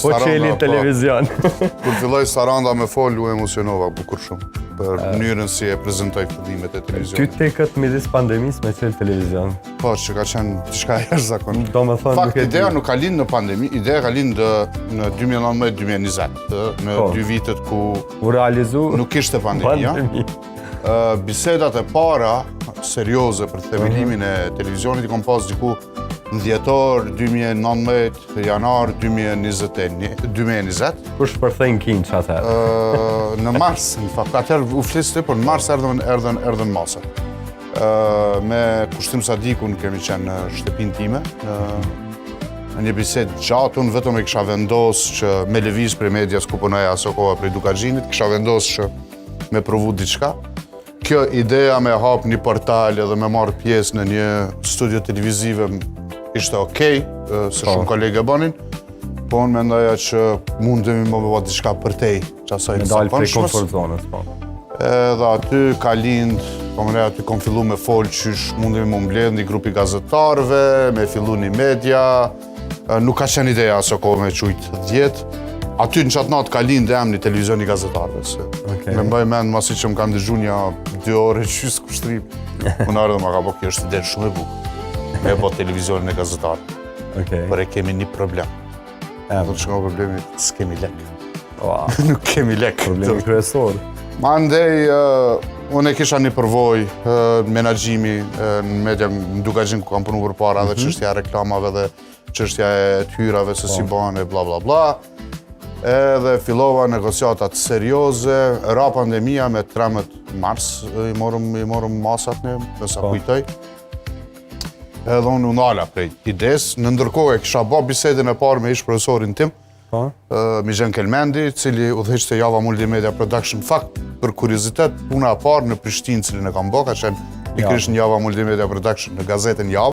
Po qeli televizion. Kur filloj Saranda me fol, u emocionova bukur shumë për mënyrën si e prezentoj fillimet e Ty televizionit. te këtë midis pandemisë me qelë televizion. Po, që ka qenë diçka jashtëzakonshme. Do me thonë Fakt, ideja nuk ka lind në pandemi, ideja ka lind në 2019-2020, në 2 vitet ku u realizu nuk ishte pandemia. pandemi. Bisedat e para serioze për themellimin e televizionit i kom pas diku në dhjetor 2019, janar 2020. Kush përthejnë kinç atëherë? Në mars, në fakt, atëherë u flisë por në mars erdhen masat. Me Kushtim Sadikun kemi qenë në shtëpinë time, në një bisedë gjatë, unë vetëm e kisha vendosë që me lëviz prej medias ku punoja aso koha prej Dukaxhinit, kisha vendosë që me provu diçka. Kjo ideja me hap një portal edhe me marrë pjesë në një studio televizive ishte okej, se shumë kolegë e banin, po unë mendoja që mundemi më bëva diçka për tej, që asaj Me në dalë prej zakonshmës. komfort zonës, po. Edhe aty ka lind, po mëre aty kom fillu me fol qysh mundemi më mbledh një grupi gazetarëve, me fillu një media, nuk ka qenë ideja aso kohë me qujt 10. Aty në qatë natë ka lind e emni televizioni gazetarëve, se me mbaj mend masi që më kanë dëgju një 2 orë qysh kushtrim. Unë arë dhe ma ka po kjo është ide shumë e bukur, me po televizionin e gazetarëve. Por e kemi një problem. Do të që ka problemi, s'kemi lek. Nuk kemi lek. Problemi kryesor. Ma ndej, unë e kisha një përvoj menaxhimi në media në Dukaxhin ku kam punu për para dhe çështja e reklamave dhe çështja e hyrave se si bane, bla bla bla. Edhe fillova negociatat serioze, ra pandemia me 13 mars, i morëm masat nësa kujtoj. Edhe unë nala prej ides, në ndërkohë e kisha ba bisedën e parë me ish profesorin tim, Mizhen Kelmendi, cili udhëheqte Java Multimedia Production. Fakt, për kuriozitet, puna e parë në Prishtinë cilin e kam bë, ka qenë pikërisht në Java Multimedia Production, në gazetën Java.